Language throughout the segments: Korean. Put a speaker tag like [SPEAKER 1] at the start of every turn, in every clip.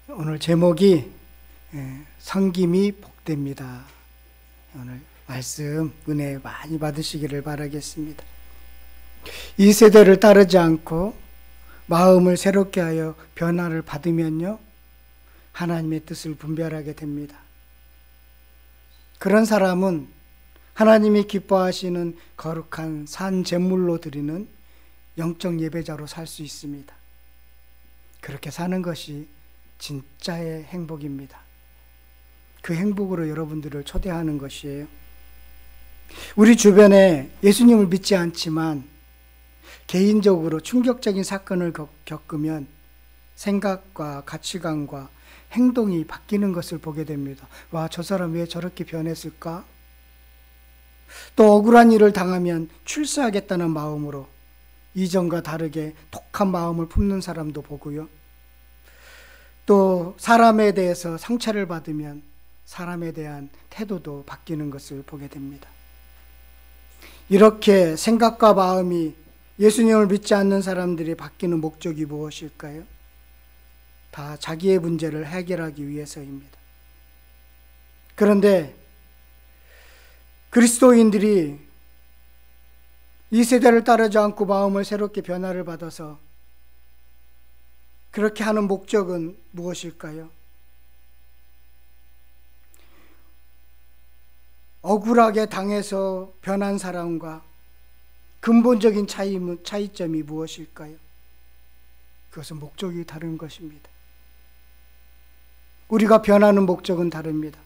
[SPEAKER 1] 오늘 제목이 섬김이 복됩니다. 오늘 말씀 은혜 많이 받으시기를 바라겠습니다. 이 세대를 따르지 않고 마음을 새롭게 하여 변화를 받으면요, 하나님의 뜻을 분별하게 됩니다. 그런 사람은 하나님이 기뻐하시는 거룩한 산 제물로 드리는 영적 예배자로 살 수 있습니다. 그렇게 사는 것이 진짜의 행복입니다. 그 행복으로 여러분들을 초대하는 것이에요. 우리 주변에 예수님을 믿지 않지만 개인적으로 충격적인 사건을 겪으면 생각과 가치관과 행동이 바뀌는 것을 보게 됩니다. 와, 저 사람 왜 저렇게 변했을까? 또 억울한 일을 당하면 출세하겠다는 마음으로 이전과 다르게 독한 마음을 품는 사람도 보고요. 또 사람에 대해서 상처를 받으면 사람에 대한 태도도 바뀌는 것을 보게 됩니다. 이렇게 생각과 마음이 예수님을 믿지 않는 사람들이 바뀌는 목적이 무엇일까요? 다 자기의 문제를 해결하기 위해서입니다. 그런데 그리스도인들이 이 세대를 따르지 않고 마음을 새롭게 변화를 받아서 그렇게 하는 목적은 무엇일까요? 억울하게 당해서 변한 사람과 근본적인 차이점이 무엇일까요? 그것은 목적이 다른 것입니다. 우리가 변하는 목적은 다릅니다.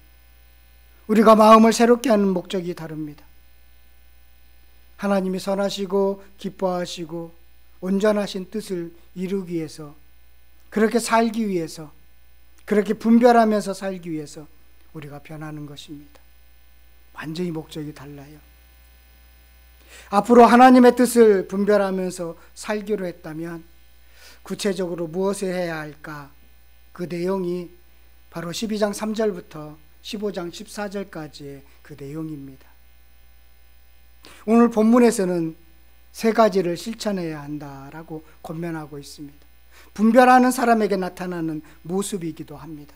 [SPEAKER 1] 우리가 마음을 새롭게 하는 목적이 다릅니다. 하나님이 선하시고 기뻐하시고 온전하신 뜻을 이루기 위해서, 그렇게 살기 위해서, 그렇게 분별하면서 살기 위해서 우리가 변하는 것입니다. 완전히 목적이 달라요. 앞으로 하나님의 뜻을 분별하면서 살기로 했다면 구체적으로 무엇을 해야 할까? 그 내용이 바로 12장 3절부터 15장 14절까지의 그 내용입니다. 오늘 본문에서는 세 가지를 실천해야 한다라고 권면하고 있습니다. 분별하는 사람에게 나타나는 모습이기도 합니다.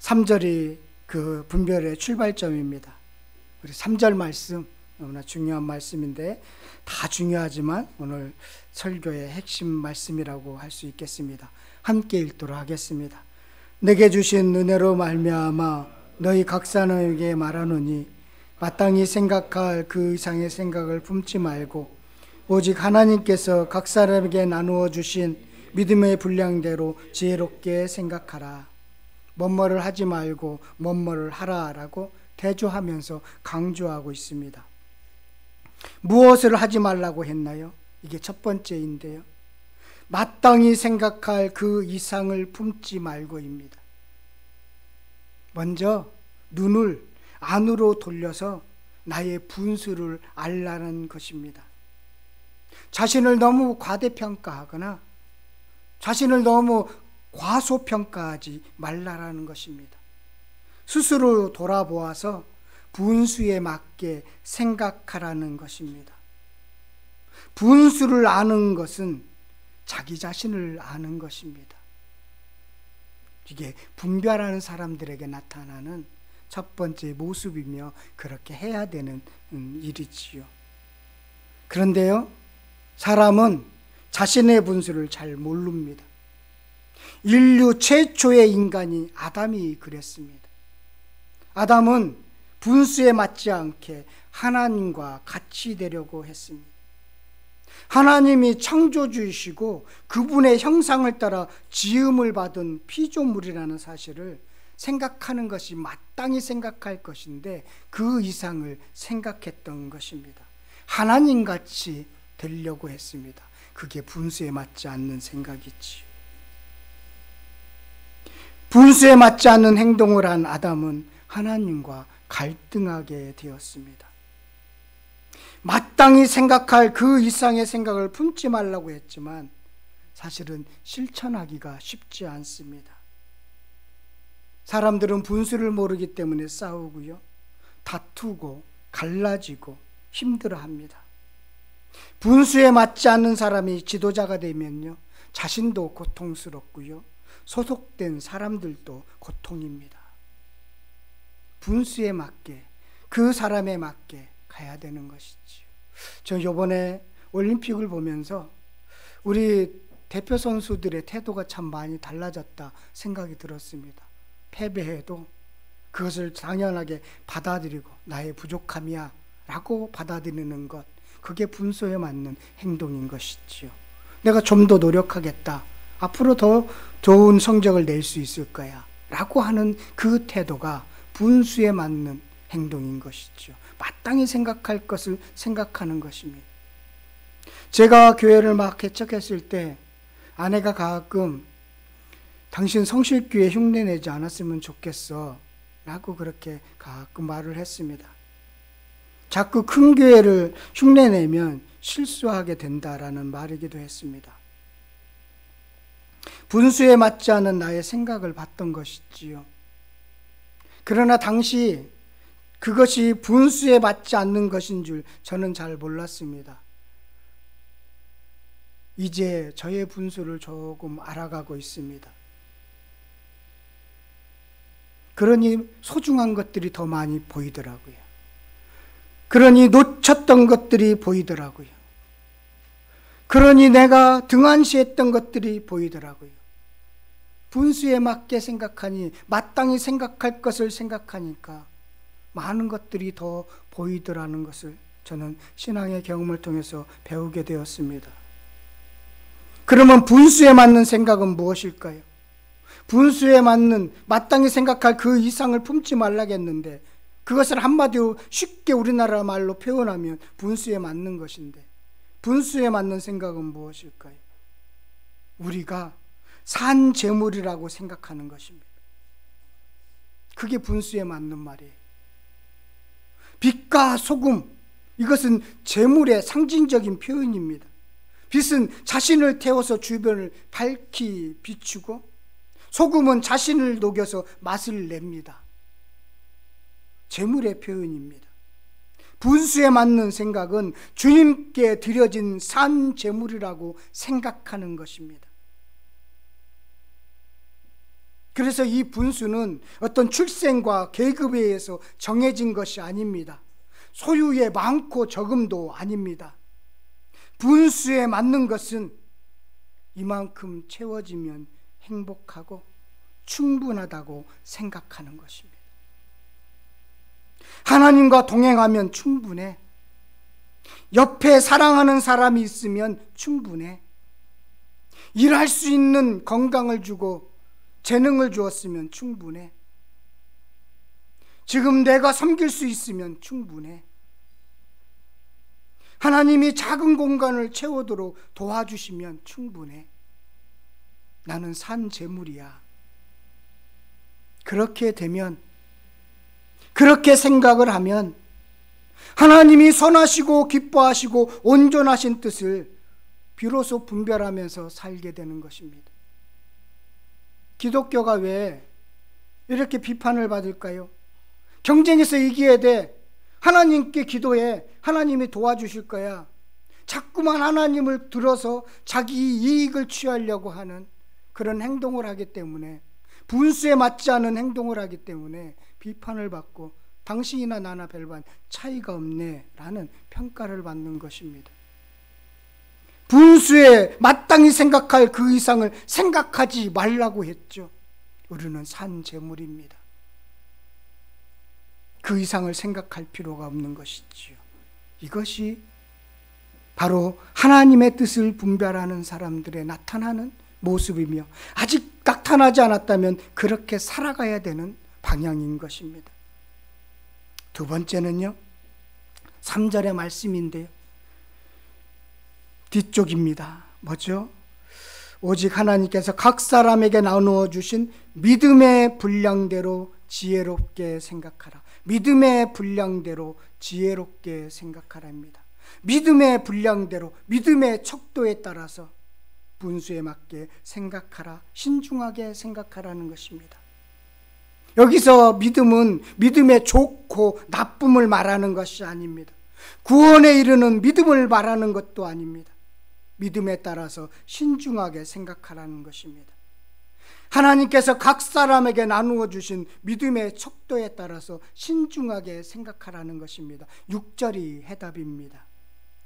[SPEAKER 1] 3절이 그 분별의 출발점입니다. 우리 3절 말씀 너무나 중요한 말씀인데, 다 중요하지만 오늘 설교의 핵심 말씀이라고 할 수 있겠습니다. 함께 읽도록 하겠습니다. 내게 주신 은혜로 말미암아 너희 각 사람에게 말하노니 마땅히 생각할 그 이상의 생각을 품지 말고 오직 하나님께서 각 사람에게 나누어 주신 믿음의 분량대로 지혜롭게 생각하라. 뭐뭐를 하지 말고 뭐뭐를 하라라고 대조하면서 강조하고 있습니다. 무엇을 하지 말라고 했나요? 이게 첫 번째인데요. 마땅히 생각할 그 이상을 품지 말고입니다. 먼저 눈을 안으로 돌려서 나의 분수를 알라는 것입니다. 자신을 너무 과대평가하거나 자신을 너무 과소평가하지 말라라는 것입니다. 스스로 돌아보아서 분수에 맞게 생각하라는 것입니다. 분수를 아는 것은 자기 자신을 아는 것입니다. 이게 분별하는 사람들에게 나타나는 첫 번째 모습이며 그렇게 해야 되는 일이지요. 그런데요, 사람은 자신의 분수를 잘 모릅니다. 인류 최초의 인간이 아담이 그랬습니다. 아담은 분수에 맞지 않게 하나님과 같이 되려고 했습니다. 하나님이 창조주이시고 그분의 형상을 따라 지음을 받은 피조물이라는 사실을 생각하는 것이 마땅히 생각할 것인데 그 이상을 생각했던 것입니다. 하나님같이 되려고 했습니다. 그게 분수에 맞지 않는 생각이지요. 분수에 맞지 않는 행동을 한 아담은 하나님과 갈등하게 되었습니다. 마땅히 생각할 그 이상의 생각을 품지 말라고 했지만 사실은 실천하기가 쉽지 않습니다. 사람들은 분수를 모르기 때문에 싸우고요, 다투고 갈라지고 힘들어합니다. 분수에 맞지 않는 사람이 지도자가 되면요, 자신도 고통스럽고요, 소속된 사람들도 고통입니다. 분수에 맞게, 그 사람에 맞게 가야 되는 것이지요. 저 요번에 올림픽을 보면서 우리 대표 선수들의 태도가 참 많이 달라졌다 생각이 들었습니다. 패배해도 그것을 당연하게 받아들이고 나의 부족함이야 라고 받아들이는 것, 그게 분수에 맞는 행동인 것이지요. 내가 좀 더 노력하겠다, 앞으로 더 좋은 성적을 낼 수 있을 거야 라고 하는 그 태도가 분수에 맞는 행동인 것이죠. 마땅히 생각할 것을 생각하는 것입니다. 제가 교회를 막 개척했을 때 아내가 가끔 당신 성실교회 흉내내지 않았으면 좋겠어 라고 그렇게 가끔 말을 했습니다. 자꾸 큰 교회를 흉내내면 실수하게 된다라는 말이기도 했습니다. 분수에 맞지 않은 나의 생각을 봤던 것이지요. 그러나 당시 그것이 분수에 맞지 않는 것인 줄 저는 잘 몰랐습니다. 이제 저의 분수를 조금 알아가고 있습니다. 그러니 소중한 것들이 더 많이 보이더라고요. 그러니 놓쳤던 것들이 보이더라고요. 그러니 내가 등한시했던 것들이 보이더라고요. 분수에 맞게 생각하니, 마땅히 생각할 것을 생각하니까 많은 것들이 더 보이더라는 것을 저는 신앙의 경험을 통해서 배우게 되었습니다. 그러면 분수에 맞는 생각은 무엇일까요? 분수에 맞는, 마땅히 생각할 그 이상을 품지 말라겠는데, 그것을 한마디로 쉽게 우리나라 말로 표현하면 분수에 맞는 것인데, 분수에 맞는 생각은 무엇일까요? 우리가 산 재물이라고 생각하는 것입니다. 그게 분수에 맞는 말이에요. 빛과 소금, 이것은 재물의 상징적인 표현입니다. 빛은 자신을 태워서 주변을 밝히 비추고, 소금은 자신을 녹여서 맛을 냅니다. 재물의 표현입니다. 분수에 맞는 생각은 주님께 드려진 산 재물이라고 생각하는 것입니다. 그래서 이 분수는 어떤 출생과 계급에 의해서 정해진 것이 아닙니다. 소유의 많고 적음도 아닙니다. 분수에 맞는 것은 이만큼 채워지면 행복하고 충분하다고 생각하는 것입니다. 하나님과 동행하면 충분해. 옆에 사랑하는 사람이 있으면 충분해. 일할 수 있는 건강을 주고 재능을 주었으면 충분해. 지금 내가 섬길 수 있으면 충분해. 하나님이 작은 공간을 채우도록 도와주시면 충분해. 나는 산 재물이야. 그렇게 되면, 그렇게 생각을 하면 하나님이 선하시고 기뻐하시고 온전하신 뜻을 비로소 분별하면서 살게 되는 것입니다. 기독교가 왜 이렇게 비판을 받을까요? 경쟁에서 이겨야 돼. 하나님께 기도해. 하나님이 도와주실 거야. 자꾸만 하나님을 들어서 자기 이익을 취하려고 하는 그런 행동을 하기 때문에, 분수에 맞지 않은 행동을 하기 때문에 비판을 받고 당신이나 나나 별반 차이가 없네 라는 평가를 받는 것입니다. 분수에 마땅히 생각할 그 이상을 생각하지 말라고 했죠. 우리는 산 재물입니다. 그 이상을 생각할 필요가 없는 것이지요. 이것이 바로 하나님의 뜻을 분별하는 사람들의 나타나는 모습이며, 아직 나타나지 않았다면 그렇게 살아가야 되는 방향인 것입니다. 두 번째는요, 3절의 말씀인데요, 뒤쪽입니다. 뭐죠? 오직 하나님께서 각 사람에게 나누어 주신 믿음의 분량대로 지혜롭게 생각하라. 믿음의 분량대로 지혜롭게 생각하라입니다. 믿음의 분량대로, 믿음의 척도에 따라서 분수에 맞게 생각하라, 신중하게 생각하라는 것입니다. 여기서 믿음은 믿음의 좋고 나쁨을 말하는 것이 아닙니다. 구원에 이르는 믿음을 말하는 것도 아닙니다. 믿음에 따라서 신중하게 생각하라는 것입니다. 하나님께서 각 사람에게 나누어 주신 믿음의 척도에 따라서 신중하게 생각하라는 것입니다. 6절이 해답입니다.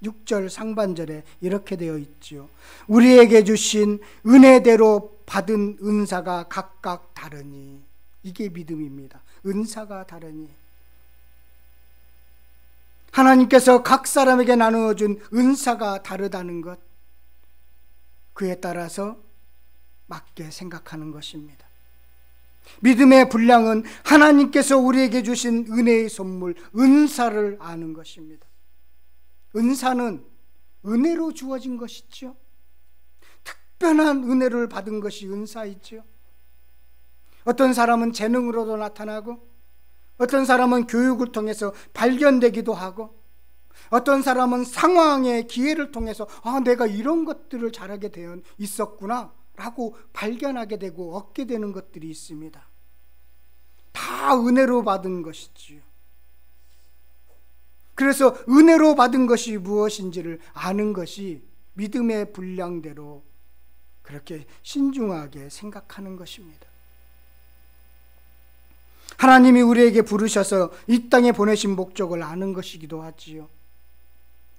[SPEAKER 1] 6절 상반절에 이렇게 되어 있지요. 우리에게 주신 은혜대로 받은 은사가 각각 다르니. 이게 믿음입니다. 은사가 다르니. 하나님께서 각 사람에게 나누어 준 은사가 다르다는 것, 그에 따라서 맞게 생각하는 것입니다. 믿음의 분량은 하나님께서 우리에게 주신 은혜의 선물, 은사를 아는 것입니다. 은사는 은혜로 주어진 것이죠. 특별한 은혜를 받은 것이 은사이죠. 어떤 사람은 재능으로도 나타나고, 어떤 사람은 교육을 통해서 발견되기도 하고, 어떤 사람은 상황의 기회를 통해서 내가 이런 것들을 잘하게 되어 있었구나 라고 발견하게 되고 얻게 되는 것들이 있습니다. 다 은혜로 받은 것이지요. 그래서 은혜로 받은 것이 무엇인지를 아는 것이 믿음의 분량대로 그렇게 신중하게 생각하는 것입니다. 하나님이 우리에게 부르셔서 이 땅에 보내신 목적을 아는 것이기도 하지요.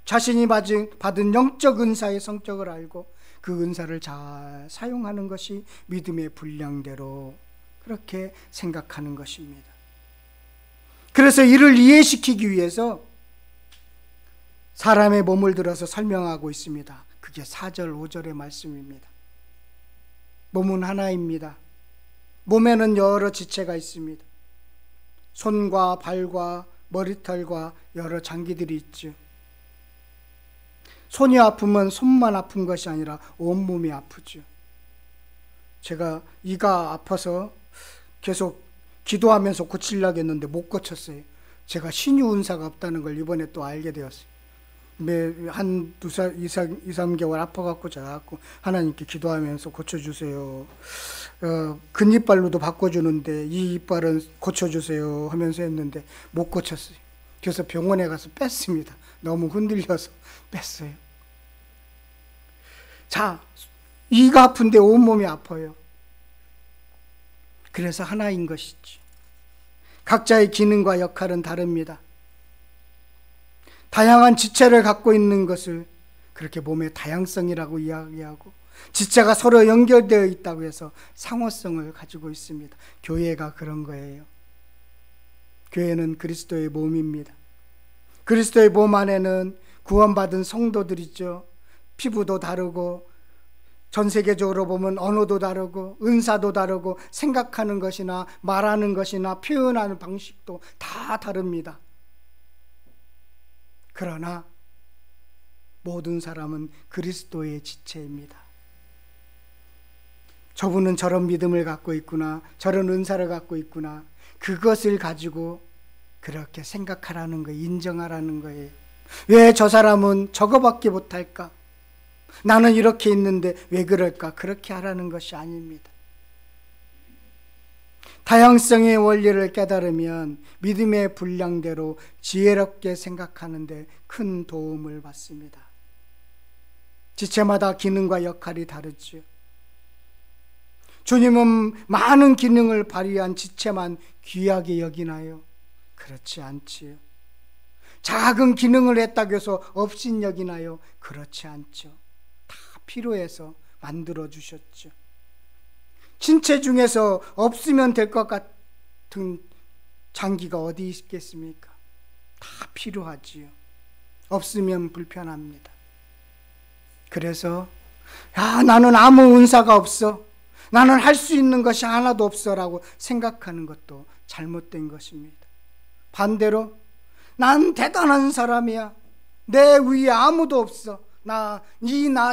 [SPEAKER 1] 자신이 받은 영적 은사의 성격을 알고 그 은사를 잘 사용하는 것이 믿음의 분량대로 그렇게 생각하는 것입니다. 그래서 이를 이해시키기 위해서 사람의 몸을 들어서 설명하고 있습니다. 그게 4절, 5절의 말씀입니다. 몸은 하나입니다. 몸에는 여러 지체가 있습니다. 손과 발과 머리털과 여러 장기들이 있죠. 손이 아프면 손만 아픈 것이 아니라 온몸이 아프죠. 제가 이가 아파서 계속 기도하면서 고치려고 했는데 못 고쳤어요. 제가 신유 은사가 없다는 걸 이번에 또 알게 되었어요. 한 2, 3개월 아파갖고 제가 하나님께 기도하면서 고쳐주세요. 근이빨로도 바꿔주는데 이 이빨은 고쳐주세요 하면서 했는데 못 고쳤어요. 그래서 병원에 가서 뺐습니다. 너무 흔들려서 뺐어요. 자, 이가 아픈데 온몸이 아파요. 그래서 하나인 것이지. 각자의 기능과 역할은 다릅니다. 다양한 지체를 갖고 있는 것을 그렇게 몸의 다양성이라고 이야기하고, 지체가 서로 연결되어 있다고 해서 상호성을 가지고 있습니다. 교회가 그런 거예요. 교회는 그리스도의 몸입니다. 그리스도의 몸 안에는 구원받은 성도들 있죠. 피부도 다르고, 전 세계적으로 보면 언어도 다르고, 은사도 다르고, 생각하는 것이나 말하는 것이나 표현하는 방식도 다 다릅니다. 그러나 모든 사람은 그리스도의 지체입니다. 저분은 저런 믿음을 갖고 있구나, 저런 은사를 갖고 있구나, 그것을 가지고 그렇게 생각하라는 거예요. 인정하라는 거예요. 왜 저 사람은 저거밖에 못할까? 나는 이렇게 있는데 왜 그럴까? 그렇게 하라는 것이 아닙니다. 다양성의 원리를 깨달으면 믿음의 분량대로 지혜롭게 생각하는데 큰 도움을 받습니다. 지체마다 기능과 역할이 다르지요. 주님은 많은 기능을 발휘한 지체만 귀하게 여기나요? 그렇지 않지요. 작은 기능을 했다고 해서 없인 여기나요? 그렇지 않죠. 다 필요해서 만들어 주셨죠. 신체 중에서 없으면 될 것 같은 장기가 어디 있겠습니까? 다 필요하지요. 없으면 불편합니다. 그래서 나는 아무 은사가 없어, 나는 할 수 있는 것이 하나도 없어 라고 생각하는 것도 잘못된 것입니다. 반대로 난 대단한 사람이야, 내 위에 아무도 없어, 나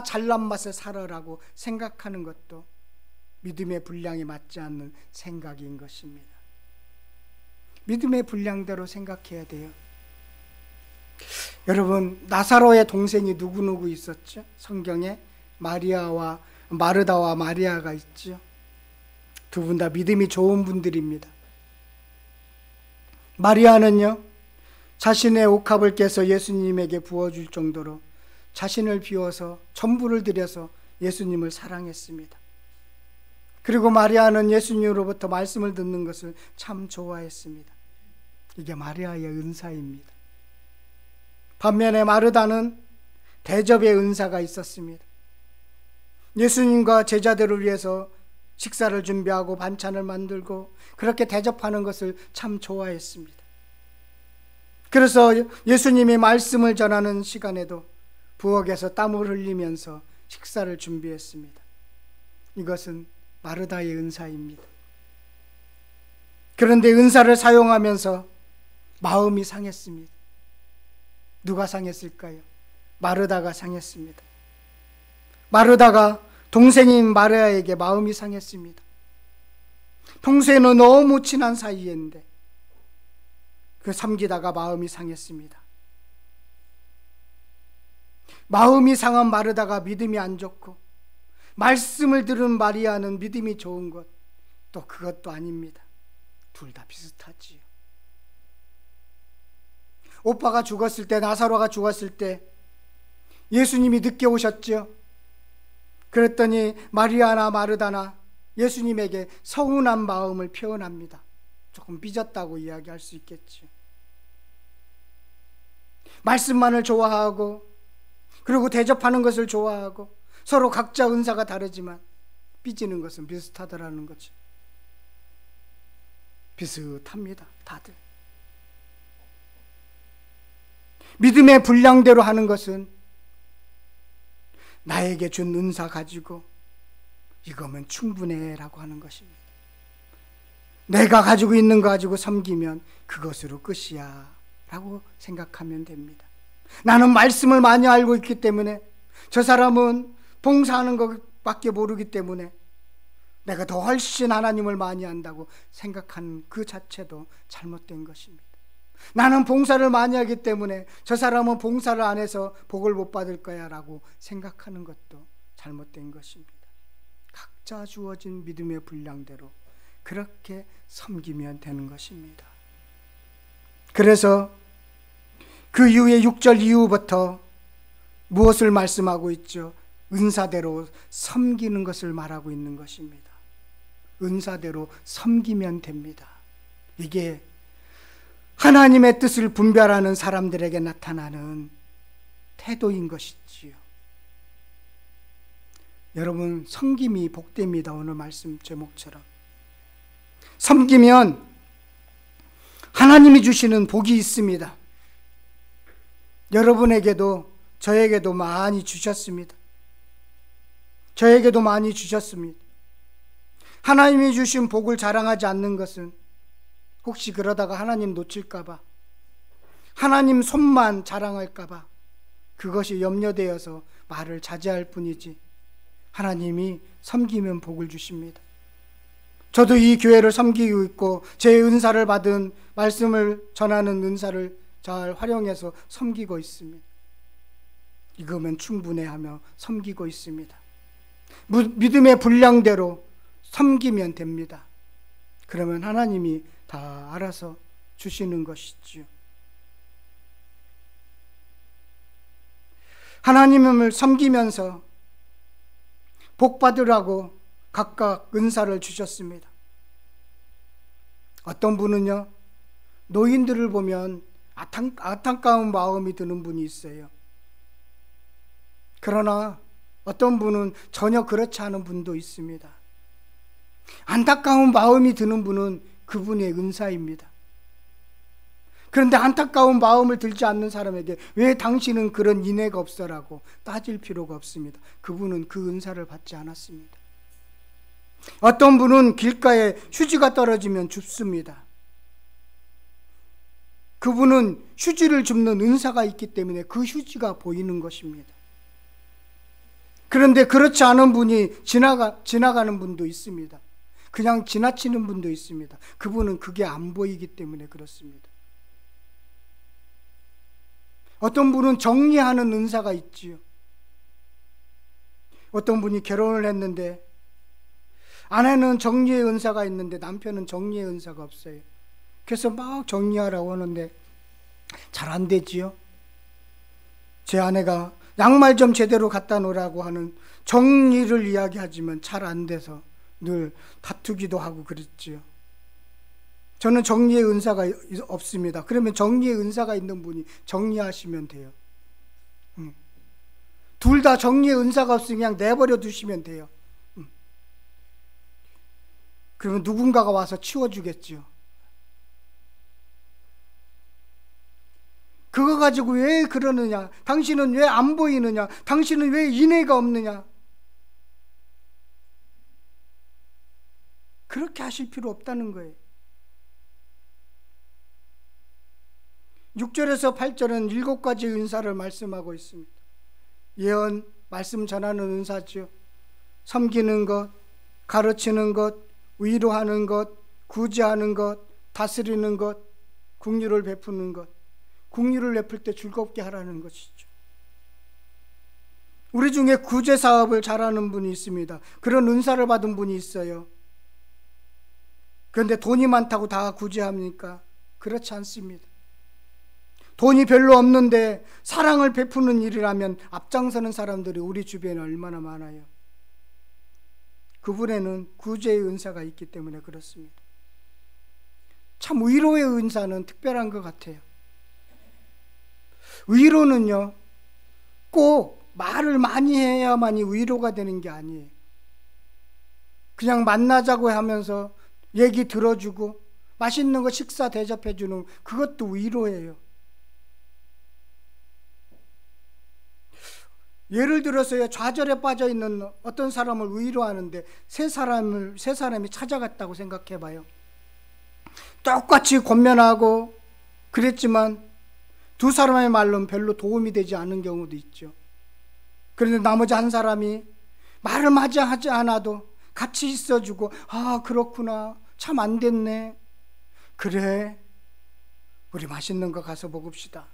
[SPEAKER 1] 잘난 맛에 살아라고 생각하는 것도 믿음의 분량에 맞지 않는 생각인 것입니다. 믿음의 분량대로 생각해야 돼요. 여러분, 나사로의 동생이 누구누구 있었죠? 성경에 마르다와 마리아가 있죠. 두 분 다 믿음이 좋은 분들입니다. 마리아는요, 자신의 옥합을 깨서 예수님에게 부어줄 정도로 자신을 비워서 전부를 들여서 예수님을 사랑했습니다. 그리고 마리아는 예수님으로부터 말씀을 듣는 것을 참 좋아했습니다. 이게 마리아의 은사입니다. 반면에 마르다는 대접의 은사가 있었습니다. 예수님과 제자들을 위해서 식사를 준비하고 반찬을 만들고 그렇게 대접하는 것을 참 좋아했습니다. 그래서 예수님이 말씀을 전하는 시간에도 부엌에서 땀을 흘리면서 식사를 준비했습니다. 이것은 마르다의 은사입니다. 그런데 은사를 사용하면서 마음이 상했습니다. 누가 상했을까요? 마르다가 상했습니다. 마르다가 동생인 마리아에게 마음이 상했습니다. 평소에는 너무 친한 사이였는데 그 섬기다가 마음이 상했습니다. 마음이 상한 마르다가 믿음이 안 좋고 말씀을 들은 마리아는 믿음이 좋은 것, 또 그것도 아닙니다. 둘 다 비슷하지요. 오빠가 죽었을 때, 나사로가 죽었을 때 예수님이 늦게 오셨죠. 그랬더니 마리아나 마르다나 예수님에게 서운한 마음을 표현합니다. 조금 삐졌다고 이야기할 수 있겠죠. 말씀만을 좋아하고 그리고 대접하는 것을 좋아하고 서로 각자 은사가 다르지만 삐지는 것은 비슷하더라는 거죠. 비슷합니다. 다들. 믿음의 분량대로 하는 것은 나에게 준 은사 가지고 이거면 충분해 라고 하는 것입니다. 내가 가지고 있는 거 가지고 섬기면 그것으로 끝이야 라고 생각하면 됩니다. 나는 말씀을 많이 알고 있기 때문에, 저 사람은 봉사하는 것밖에 모르기 때문에 내가 더 훨씬 하나님을 많이 안다고 생각하는 그 자체도 잘못된 것입니다. 나는 봉사를 많이 하기 때문에 저 사람은 봉사를 안 해서 복을 못 받을 거야 라고 생각하는 것도 잘못된 것입니다. 각자 주어진 믿음의 분량대로 그렇게 섬기면 되는 것입니다. 그래서 그 이후에 6절 이후부터 무엇을 말씀하고 있죠? 은사대로 섬기는 것을 말하고 있는 것입니다. 은사대로 섬기면 됩니다. 이게 하나님의 뜻을 분별하는 사람들에게 나타나는 태도인 것이지요. 여러분, 섬김이 복됩니다. 오늘 말씀 제목처럼 섬기면 하나님이 주시는 복이 있습니다. 여러분에게도 저에게도 많이 주셨습니다. 저에게도 많이 주셨습니다. 하나님이 주신 복을 자랑하지 않는 것은 혹시 그러다가 하나님 놓칠까봐, 하나님 손만 자랑할까봐 그것이 염려되어서 말을 자제할 뿐이지, 하나님이 섬기면 복을 주십니다. 저도 이 교회를 섬기고 있고 제 은사를 받은 말씀을 전하는 은사를 잘 활용해서 섬기고 있습니다. 이거면 충분해하며 섬기고 있습니다. 믿음의 분량대로 섬기면 됩니다. 그러면 하나님이 다 알아서 주시는 것이지요. 하나님을 섬기면서 복 받으라고 각각 은사를 주셨습니다. 어떤 분은요, 노인들을 보면 안타까운 마음이 드는 분이 있어요. 그러나 어떤 분은 전혀 그렇지 않은 분도 있습니다. 안타까운 마음이 드는 분은 그분의 은사입니다. 그런데 안타까운 마음을 들지 않는 사람에게 왜 당신은 그런 인애가 없어라고 따질 필요가 없습니다. 그분은 그 은사를 받지 않았습니다. 어떤 분은 길가에 휴지가 떨어지면 줍습니다. 그분은 휴지를 줍는 은사가 있기 때문에 그 휴지가 보이는 것입니다. 그런데 그렇지 않은 분이 지나가는 분도 있습니다. 그냥 지나치는 분도 있습니다. 그분은 그게 안 보이기 때문에 그렇습니다. 어떤 분은 정리하는 은사가 있지요. 어떤 분이 결혼을 했는데 아내는 정리의 은사가 있는데 남편은 정리의 은사가 없어요. 그래서 막 정리하라고 하는데 잘 안 되지요. 제 아내가 양말 좀 제대로 갖다 놓으라고 하는 정리를 이야기하지만 잘 안 돼서 늘 다투기도 하고 그랬지요. 저는 정리의 은사가 없습니다. 그러면 정리의 은사가 있는 분이 정리하시면 돼요. 둘 다 정리의 은사가 없으면 그냥 내버려 두시면 돼요. 그러면 누군가가 와서 치워주겠죠. 그거 가지고 왜 그러느냐? 당신은 왜 안 보이느냐? 당신은 왜 인애가 없느냐? 그렇게 하실 필요 없다는 거예요. 6절에서 8절은 7가지 은사를 말씀하고 있습니다. 예언, 말씀 전하는 은사죠. 섬기는 것, 가르치는 것, 위로하는 것, 구제하는 것, 다스리는 것, 긍휼을 베푸는 것. 긍휼을 베풀 때 즐겁게 하라는 것이죠. 우리 중에 구제 사업을 잘하는 분이 있습니다. 그런 은사를 받은 분이 있어요. 그런데 돈이 많다고 다 구제합니까? 그렇지 않습니다. 돈이 별로 없는데 사랑을 베푸는 일이라면 앞장서는 사람들이 우리 주변에 얼마나 많아요. 그분에는 구제의 은사가 있기 때문에 그렇습니다. 참 위로의 은사는 특별한 것 같아요. 위로는요, 꼭 말을 많이 해야만이 위로가 되는 게 아니에요. 그냥 만나자고 하면서 얘기 들어주고 맛있는 거 식사 대접해주는 그것도 위로예요. 예를 들어서요, 좌절에 빠져 있는 어떤 사람을 위로하는데 세 사람이 찾아갔다고 생각해봐요. 똑같이 권면하고 그랬지만 두 사람의 말로는 별로 도움이 되지 않은 경우도 있죠. 그런데 나머지 한 사람이 말을 마저 하지 않아도 같이 있어주고, 아 그렇구나, 참 안 됐네, 그래 우리 맛있는 거 가서 먹읍시다,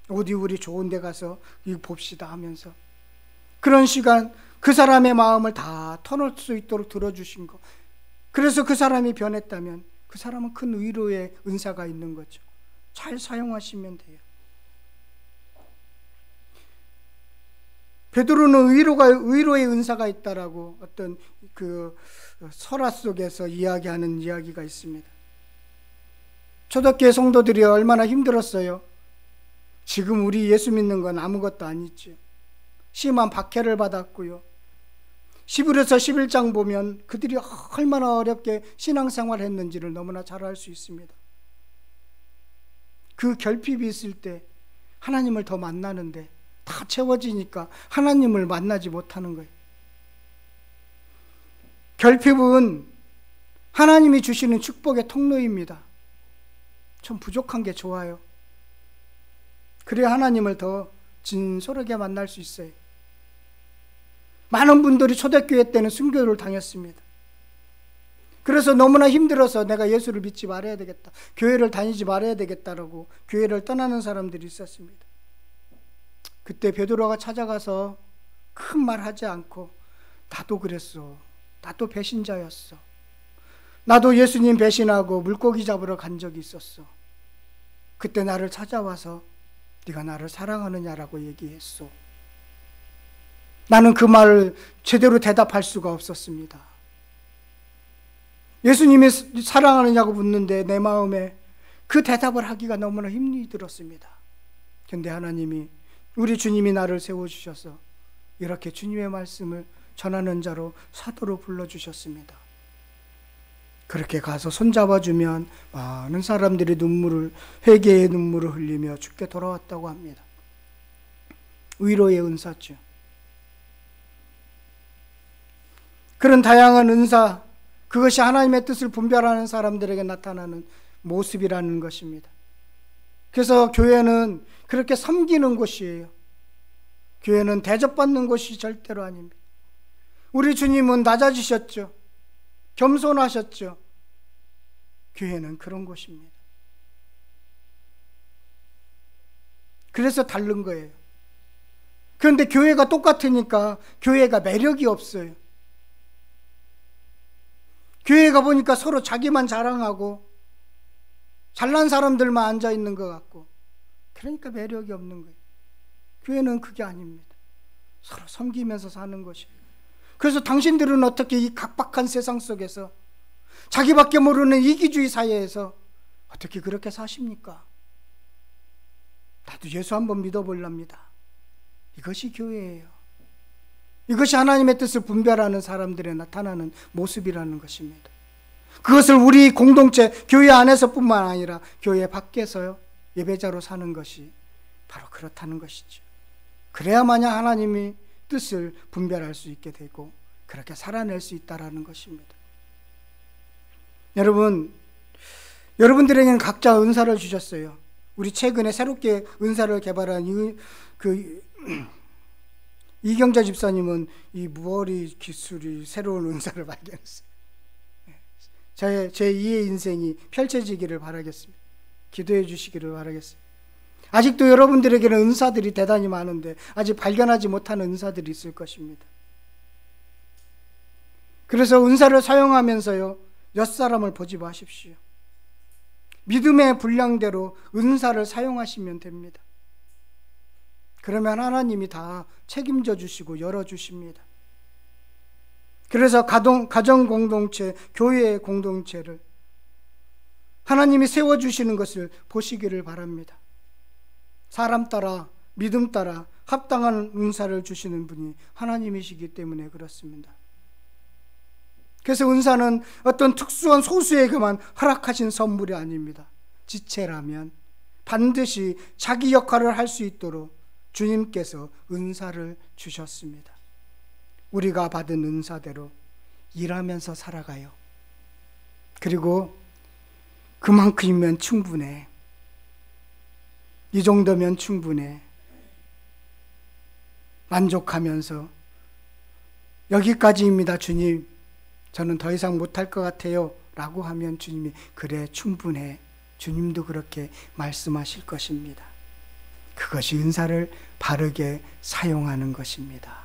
[SPEAKER 1] 어디 우리 좋은 데 가서 이거 봅시다 하면서 그런 시간, 그 사람의 마음을 다 터놓을 수 있도록 들어주신 거. 그래서 그 사람이 변했다면 그 사람은 큰 위로의 은사가 있는 거죠. 잘 사용하시면 돼요. 베드로는 위로의 은사가 있다라고 어떤 그 설화 속에서 이야기하는 이야기가 있습니다. 초대교회 성도들이 얼마나 힘들었어요. 지금 우리 예수 믿는 건 아무것도 아니죠. 심한 박해를 받았고요. 히브리서 11장 보면 그들이 얼마나 어렵게 신앙생활을 했는지를 너무나 잘 알 수 있습니다. 그 결핍이 있을 때 하나님을 더 만나는데 다 채워지니까 하나님을 만나지 못하는 거예요. 결핍은 하나님이 주시는 축복의 통로입니다. 좀 부족한 게 좋아요. 그래야 하나님을 더 진솔하게 만날 수 있어요. 많은 분들이 초대교회 때는 순교를 당했습니다. 그래서 너무나 힘들어서 내가 예수를 믿지 말아야 되겠다, 교회를 다니지 말아야 되겠다라고 교회를 떠나는 사람들이 있었습니다. 그때 베드로가 찾아가서 큰 말 하지 않고, 나도 그랬어, 나도 배신자였어, 나도 예수님 배신하고 물고기 잡으러 간 적이 있었어, 그때 나를 찾아와서 네가 나를 사랑하느냐라고 얘기했어. 나는 그 말을 제대로 대답할 수가 없었습니다. 예수님이 사랑하느냐고 묻는데 내 마음에 그 대답을 하기가 너무나 힘이 들었습니다. 그런데 하나님이, 우리 주님이 나를 세워주셔서 이렇게 주님의 말씀을 전하는 자로 사도로 불러주셨습니다. 그렇게 가서 손잡아주면 많은 사람들이 회개의 눈물을 흘리며 주께 돌아왔다고 합니다. 위로의 은사죠. 그런 다양한 은사, 그것이 하나님의 뜻을 분별하는 사람들에게 나타나는 모습이라는 것입니다. 그래서 교회는 그렇게 섬기는 곳이에요. 교회는 대접받는 곳이 절대로 아닙니다. 우리 주님은 낮아지셨죠. 겸손하셨죠. 교회는 그런 곳입니다. 그래서 다른 거예요. 그런데 교회가 똑같으니까 교회가 매력이 없어요. 교회가 보니까 서로 자기만 자랑하고 잘난 사람들만 앉아있는 것 같고, 그러니까 매력이 없는 거예요. 교회는 그게 아닙니다. 서로 섬기면서 사는 것이에요. 그래서 당신들은 어떻게 이 각박한 세상 속에서 자기밖에 모르는 이기주의 사회에서 어떻게 그렇게 사십니까? 나도 예수 한번 믿어보랍니다. 이것이 교회예요. 이것이 하나님의 뜻을 분별하는 사람들의 나타나는 모습이라는 것입니다. 그것을 우리 공동체, 교회 안에서뿐만 아니라 교회 밖에서요, 예배자로 사는 것이 바로 그렇다는 것이죠. 그래야만이 하나님의 뜻을 분별할 수 있게 되고 그렇게 살아낼 수 있다는 것입니다. 여러분들에게는 각자 은사를 주셨어요. 우리 최근에 새롭게 은사를 개발한 이경자 집사님은 이 무어리 기술이 새로운 은사를 발견했어요. 제 2의 인생이 펼쳐지기를 바라겠습니다. 기도해 주시기를 바라겠습니다. 아직도 여러분들에게는 은사들이 대단히 많은데 아직 발견하지 못하는 은사들이 있을 것입니다. 그래서 은사를 사용하면서요, 옆사람을 보지 마십시오. 믿음의 분량대로 은사를 사용하시면 됩니다. 그러면 하나님이 다 책임져 주시고 열어주십니다. 그래서 가정 공동체, 교회의 공동체를 하나님이 세워주시는 것을 보시기를 바랍니다. 사람 따라, 믿음 따라 합당한 은사를 주시는 분이 하나님이시기 때문에 그렇습니다. 그래서 은사는 어떤 특수한 소수에게만 허락하신 선물이 아닙니다. 지체라면 반드시 자기 역할을 할 수 있도록 주님께서 은사를 주셨습니다. 우리가 받은 은사대로 일하면서 살아가요. 그리고 그만큼이면 충분해. 이 정도면 충분해. 만족하면서 여기까지입니다, 주님. 저는 더 이상 못할 것 같아요. 라고 하면 주님이 그래, 충분해. 주님도 그렇게 말씀하실 것입니다. 그것이 은사를 바르게 사용하는 것입니다.